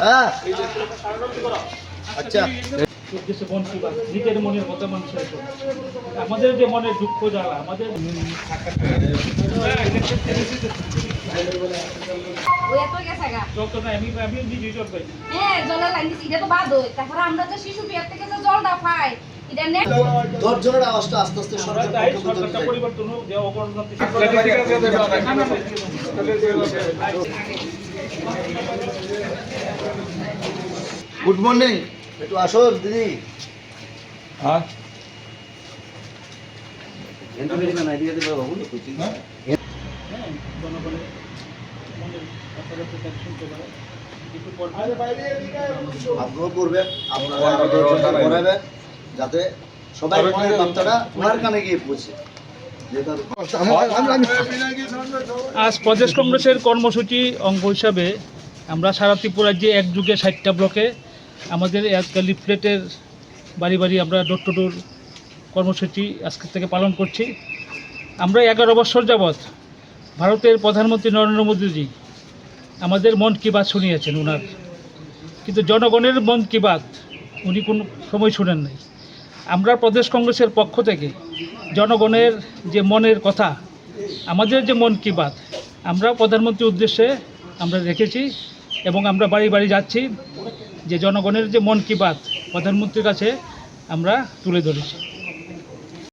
হ্যাঁ আচ্ছা উদ্দেশ্যে মন কি বাত নিজের মনের কথা মানুষের আমাদের যে মনের দুঃখ জ্বালা আমাদের যত না আমি নিজেই জল পাই জলের লাইন দিছি এটা তো বাদ হয় তারপরে আমরা যে শিশু বিয়ার থেকে যে জলটা পাই এটা নেই দর্জনের আওয়াজটা আস্তে আস্তে সরকারটা পরিবর্তন হোক যে অবনতি গুড মর্নিং একটু আসো দিদি হ্যাঁ ইনফরমেশন আইডিয়া দিবে বাবু জনগণের মনের কথাটা শুনতে পারে একটু পর আগ্রহ করবেন আপনারা আরো দর্শন করাবেন যাতে সবাই মনের বার্তাটা ওনার কানে গিয়ে পৌঁছে আজ প্রদেশ কংগ্রেসের কর্মসূচি অঙ্গ হিসাবে আমরা সারা ত্রিপুরা রাজ্যে একযুগে 60টা ব্লকে আমাদের একটা লিফলেটের বাড়ি বাড়ি আমরা ডোর টু ডোর কর্মসূচি আজকের থেকে পালন করছি। আমরা 11 বছর যাবৎ ভারতের প্রধানমন্ত্রী নরেন্দ্র মোদীজি আমাদের মন কি বাত শুনিয়েছেন ওনার, কিন্তু জনগণের মন কি বাত উনি কোনো সময় শুনেন নাই। আমরা প্রদেশ কংগ্রেসের পক্ষ থেকে জনগণের যে মনের কথা আমাদের যে মন কি বাত আমরা প্রধানমন্ত্রীর উদ্দেশ্যে আমরা রেখেছি এবং আমরা বাড়ি বাড়ি যাচ্ছি যে জনগণের যে মন কি বাত প্রধানমন্ত্রীর কাছে আমরা তুলে ধরেছি।